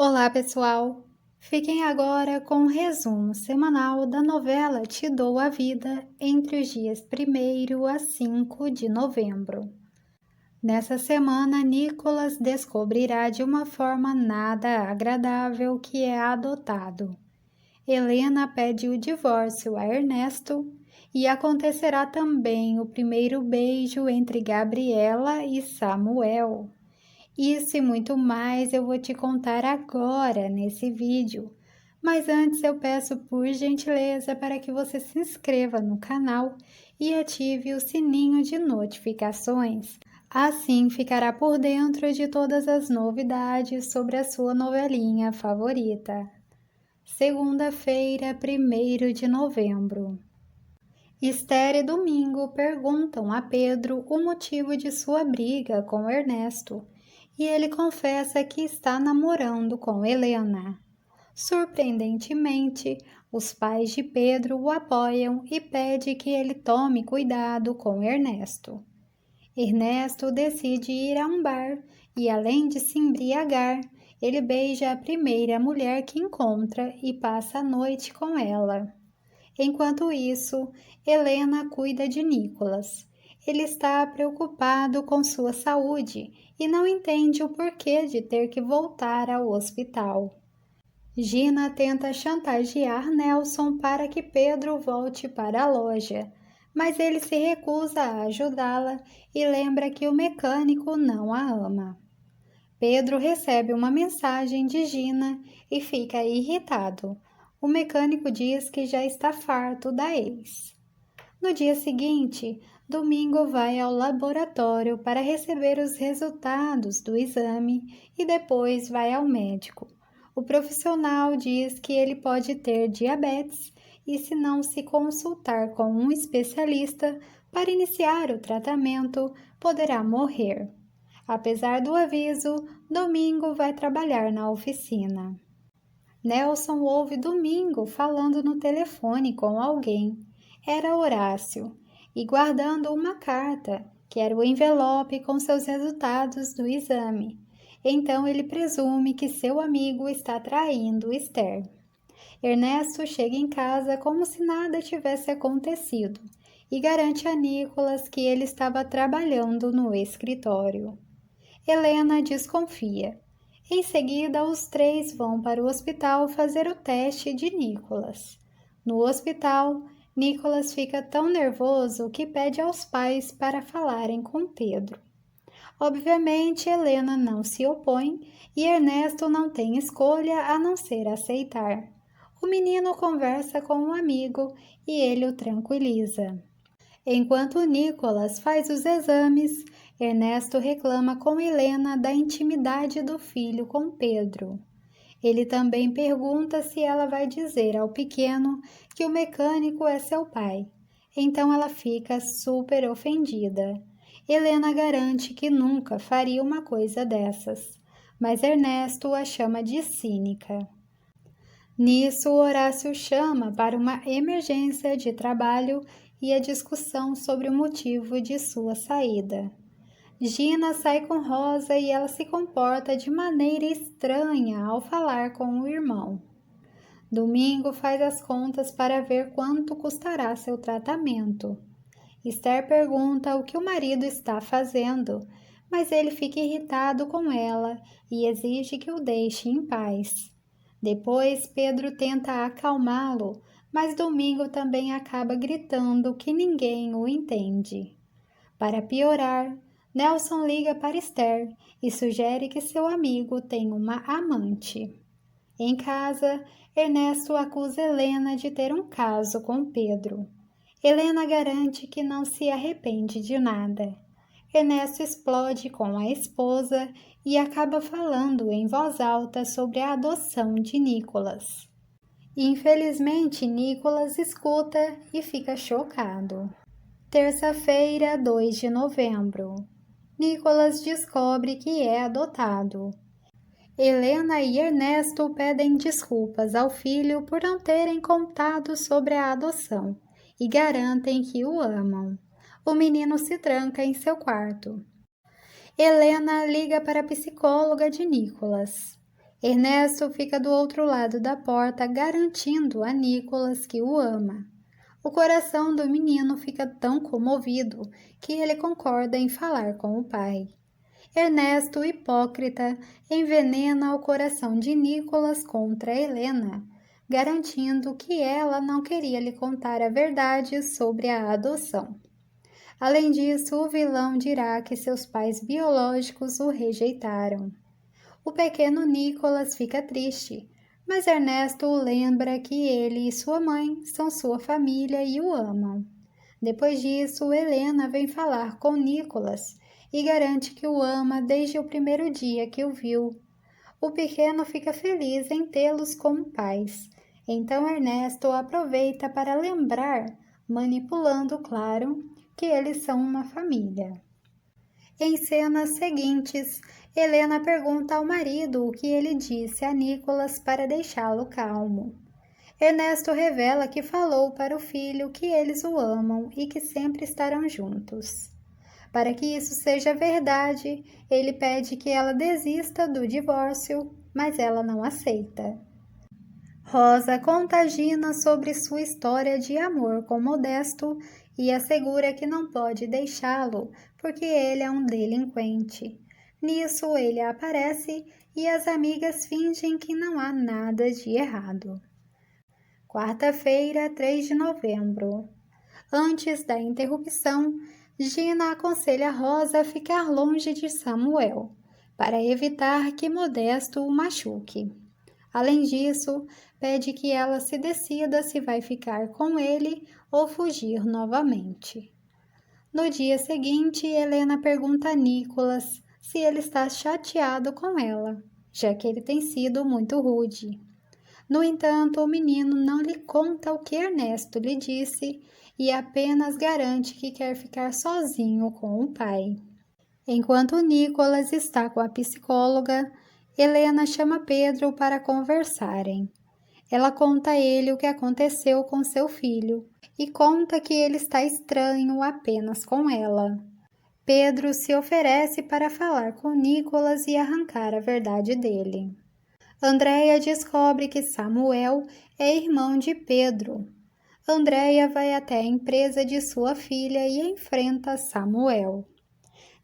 Olá, pessoal! Fiquem agora com um resumo semanal da novela Te Dou a Vida entre os dias 1º a 5 de novembro. Nessa semana, Nicolas descobrirá de uma forma nada agradável que é adotado. Helena pede o divórcio a Ernesto e acontecerá também o primeiro beijo entre Gabriela e Samuel. Isso e muito mais eu vou te contar agora nesse vídeo. Mas antes eu peço por gentileza para que você se inscreva no canal e ative o sininho de notificações. Assim ficará por dentro de todas as novidades sobre a sua novelinha favorita. Segunda-feira, 1º de novembro. Esther e Domingo perguntam a Pedro o motivo de sua briga com Ernesto e ele confessa que está namorando com Helena. Surpreendentemente, os pais de Pedro o apoiam e pedem que ele tome cuidado com Ernesto. Ernesto decide ir a um bar e, além de se embriagar, ele beija a primeira mulher que encontra e passa a noite com ela. Enquanto isso, Helena cuida de Nicolas. Ele está preocupado com sua saúde e não entende o porquê de ter que voltar ao hospital. Gina tenta chantagear Nelson para que Pedro volte para a loja, mas ele se recusa a ajudá-la e lembra que o mecânico não a ama. Pedro recebe uma mensagem de Gina e fica irritado. O mecânico diz que já está farto da ex. No dia seguinte, Domingo vai ao laboratório para receber os resultados do exame e depois vai ao médico. O profissional diz que ele pode ter diabetes e, se não se consultar com um especialista para iniciar o tratamento, poderá morrer. Apesar do aviso, Domingo vai trabalhar na oficina. Nelson ouve Domingo falando no telefone com alguém. Era Horácio, e guardando uma carta, que era o envelope com seus resultados do exame. Então ele presume que seu amigo está traindo Esther. Ernesto chega em casa como se nada tivesse acontecido e garante a Nicolas que ele estava trabalhando no escritório. Helena desconfia. Em seguida, os três vão para o hospital fazer o teste de Nicolas. No hospital, Nicolas fica tão nervoso que pede aos pais para falarem com Pedro. Obviamente, Helena não se opõe e Ernesto não tem escolha a não ser aceitar. O menino conversa com um amigo e ele o tranquiliza. Enquanto Nicolas faz os exames, Ernesto reclama com Helena da intimidade do filho com Pedro. Ele também pergunta se ela vai dizer ao pequeno que o mecânico é seu pai. Então ela fica super ofendida. Helena garante que nunca faria uma coisa dessas, mas Ernesto a chama de cínica. Nisso, Horácio chama para uma emergência de trabalho e a discussão sobre o motivo de sua saída. Gina sai com Rosa e ela se comporta de maneira estranha ao falar com o irmão. Domingo faz as contas para ver quanto custará seu tratamento. Esther pergunta o que o marido está fazendo, mas ele fica irritado com ela e exige que o deixe em paz. Depois, Pedro tenta acalmá-lo, mas Domingo também acaba gritando que ninguém o entende. Para piorar, Nelson liga para Esther e sugere que seu amigo tem uma amante. Em casa, Ernesto acusa Helena de ter um caso com Pedro. Helena garante que não se arrepende de nada. Ernesto explode com a esposa e acaba falando em voz alta sobre a adoção de Nicolas. Infelizmente, Nicolas escuta e fica chocado. Terça-feira, 2 de novembro. Nicolas descobre que é adotado. Helena e Ernesto pedem desculpas ao filho por não terem contado sobre a adoção e garantem que o amam. O menino se tranca em seu quarto. Helena liga para a psicóloga de Nicolas. Ernesto fica do outro lado da porta garantindo a Nicolas que o ama. O coração do menino fica tão comovido que ele concorda em falar com o pai. Ernesto, hipócrita, envenena o coração de Nicolas contra Helena, garantindo que ela não queria lhe contar a verdade sobre a adoção. Além disso, o vilão dirá que seus pais biológicos o rejeitaram. O pequeno Nicolas fica triste, mas Ernesto o lembra que ele e sua mãe são sua família e o amam. Depois disso, Helena vem falar com Nicolas e garante que o ama desde o primeiro dia que o viu. O pequeno fica feliz em tê-los como pais. Então Ernesto aproveita para lembrar, manipulando, claro, que eles são uma família. Em cenas seguintes, Helena pergunta ao marido o que ele disse a Nicolas para deixá-lo calmo. Ernesto revela que falou para o filho que eles o amam e que sempre estarão juntos. Para que isso seja verdade, ele pede que ela desista do divórcio, mas ela não aceita. Rosa conta a Gina sobre sua história de amor com Modesto e assegura que não pode deixá-lo porque ele é um delinquente. Nisso ele aparece e as amigas fingem que não há nada de errado. Quarta-feira, 3 de novembro. Antes da interrupção, Gina aconselha Rosa a ficar longe de Samuel, para evitar que Modesto o machuque. Além disso, pede que ela se decida se vai ficar com ele ou fugir novamente. No dia seguinte, Helena pergunta a Nicolas se ele está chateado com ela, já que ele tem sido muito rude. No entanto, o menino não lhe conta o que Ernesto lhe disse e apenas garante que quer ficar sozinho com o pai. Enquanto Nicolas está com a psicóloga, Helena chama Pedro para conversarem. Ela conta a ele o que aconteceu com seu filho e conta que ele está estranho apenas com ela. Pedro se oferece para falar com Nicolas e arrancar a verdade dele. Andréia descobre que Samuel é irmão de Pedro. Andréia vai até a empresa de sua filha e enfrenta Samuel.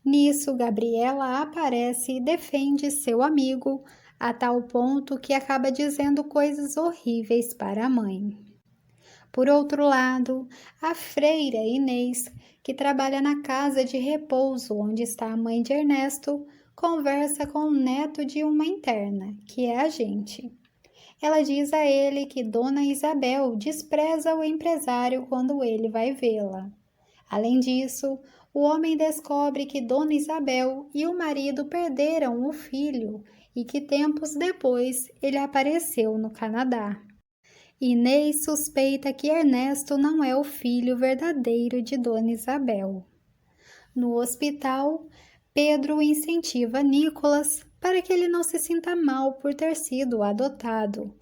Nisso, Gabriela aparece e defende seu amigo, a tal ponto que acaba dizendo coisas horríveis para a mãe. Por outro lado, a freira Inês, que trabalha na casa de repouso onde está a mãe de Ernesto, conversa com o neto de uma interna, que é a gente. Ela diz a ele que Dona Isabel despreza o empresário quando ele vai vê-la. Além disso, o homem descobre que Dona Isabel e o marido perderam o filho e que tempos depois ele apareceu no Canadá. Inês suspeita que Ernesto não é o filho verdadeiro de Dona Isabel. No hospital, Pedro incentiva Nicolas para que ele não se sinta mal por ter sido adotado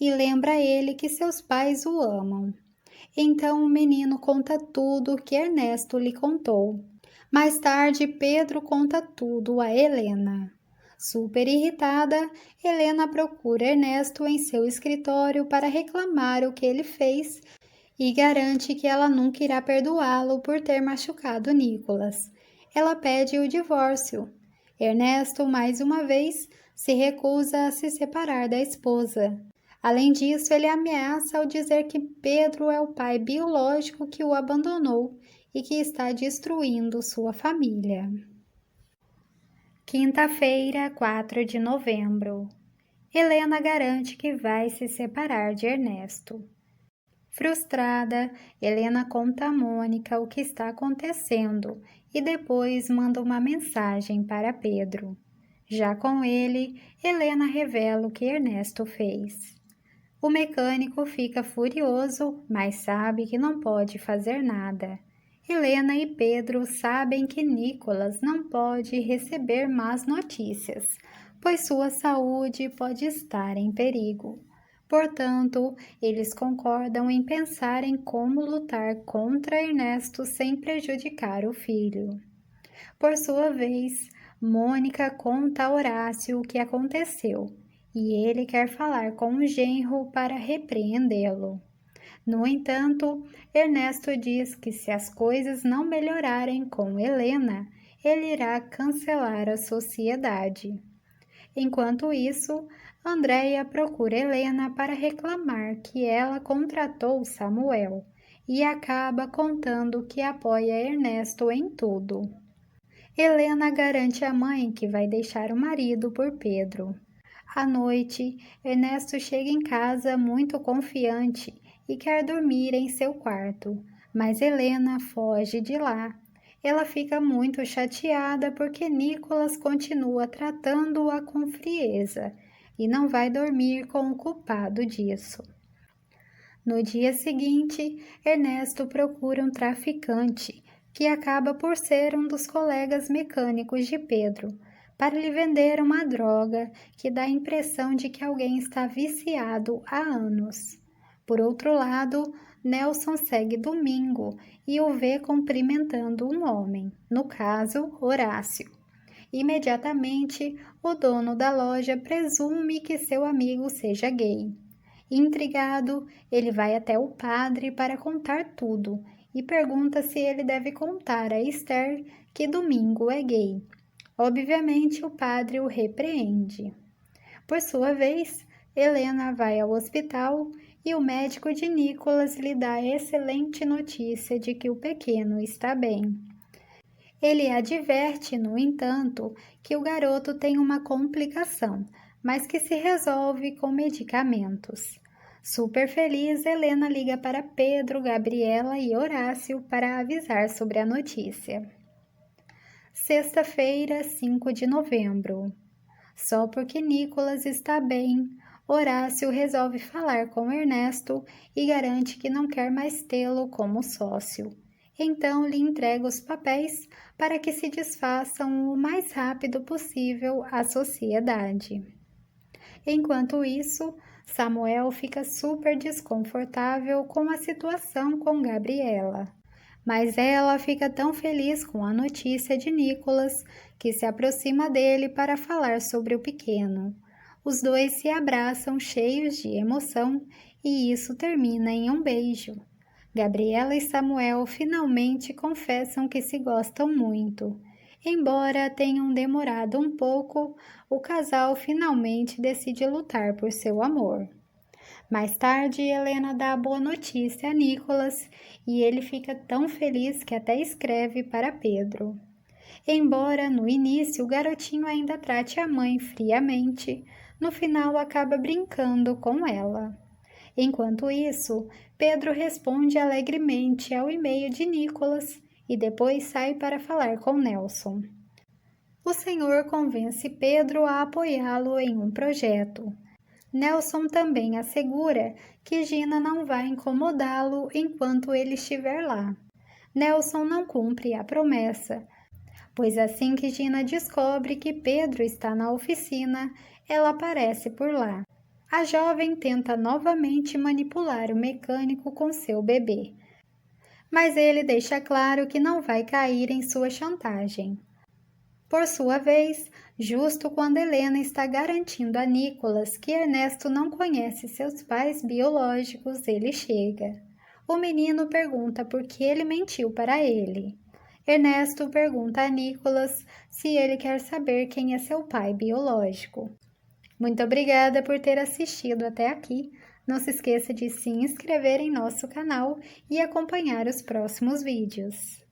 e lembra a ele que seus pais o amam. Então o menino conta tudo o que Ernesto lhe contou. Mais tarde, Pedro conta tudo a Helena. Super irritada, Helena procura Ernesto em seu escritório para reclamar o que ele fez e garante que ela nunca irá perdoá-lo por ter machucado Nicolas. Ela pede o divórcio. Ernesto, mais uma vez, se recusa a se separar da esposa. Além disso, ele ameaça ao dizer que Pedro é o pai biológico que o abandonou e que está destruindo sua família. Quinta-feira, 4 de novembro. Helena garante que vai se separar de Ernesto. Frustrada, Helena conta a Mônica o que está acontecendo e depois manda uma mensagem para Pedro. Já com ele, Helena revela o que Ernesto fez. O mecânico fica furioso, mas sabe que não pode fazer nada. Helena e Pedro sabem que Nicolas não pode receber más notícias, pois sua saúde pode estar em perigo. Portanto, eles concordam em pensar em como lutar contra Ernesto sem prejudicar o filho. Por sua vez, Mônica conta a Horácio o que aconteceu, e ele quer falar com o genro para repreendê-lo. No entanto, Ernesto diz que se as coisas não melhorarem com Helena, ele irá cancelar a sociedade. Enquanto isso, Andréia procura Helena para reclamar que ela contratou Samuel e acaba contando que apoia Ernesto em tudo. Helena garante à mãe que vai deixar o marido por Pedro. À noite, Ernesto chega em casa muito confiante e quer dormir em seu quarto, mas Helena foge de lá. Ela fica muito chateada porque Nicolas continua tratando-a com frieza e não vai dormir com o culpado disso. No dia seguinte, Ernesto procura um traficante, que acaba por ser um dos colegas mecânicos de Pedro, para lhe vender uma droga que dá a impressão de que alguém está viciado há anos. Por outro lado, Nelson segue Domingo e o vê cumprimentando um homem, no caso, Horácio. Imediatamente, o dono da loja presume que seu amigo seja gay. Intrigado, ele vai até o padre para contar tudo e pergunta se ele deve contar a Esther que Domingo é gay. Obviamente, o padre o repreende. Por sua vez, Helena vai ao hospital e o médico de Nicolas lhe dá a excelente notícia de que o pequeno está bem. Ele adverte, no entanto, que o garoto tem uma complicação, mas que se resolve com medicamentos. Super feliz, Helena liga para Pedro, Gabriela e Horácio para avisar sobre a notícia. Sexta-feira, 5 de novembro. Só porque Nicolas está bem, Horácio resolve falar com Ernesto e garante que não quer mais tê-lo como sócio. Então lhe entrega os papéis para que se desfaçam o mais rápido possível à sociedade. Enquanto isso, Samuel fica super desconfortável com a situação com Gabriela. Mas ela fica tão feliz com a notícia de Nicolas que se aproxima dele para falar sobre o pequeno. Os dois se abraçam cheios de emoção e isso termina em um beijo. Gabriela e Samuel finalmente confessam que se gostam muito. Embora tenham demorado um pouco, o casal finalmente decide lutar por seu amor. Mais tarde, Helena dá a boa notícia a Nicolas e ele fica tão feliz que até escreve para Pedro. Embora no início o garotinho ainda trate a mãe friamente, no final acaba brincando com ela. Enquanto isso, Pedro responde alegremente ao e-mail de Nicolas e depois sai para falar com Nelson. O senhor convence Pedro a apoiá-lo em um projeto. Nelson também assegura que Gina não vai incomodá-lo enquanto ele estiver lá. Nelson não cumpre a promessa, pois assim que Gina descobre que Pedro está na oficina, ela aparece por lá. A jovem tenta novamente manipular o mecânico com seu bebê, mas ele deixa claro que não vai cair em sua chantagem. Por sua vez, justo quando Helena está garantindo a Nicolas que Ernesto não conhece seus pais biológicos, ele chega. O menino pergunta por que ele mentiu para ele. Ernesto pergunta a Nicolas se ele quer saber quem é seu pai biológico. Muito obrigada por ter assistido até aqui. Não se esqueça de se inscrever em nosso canal e acompanhar os próximos vídeos.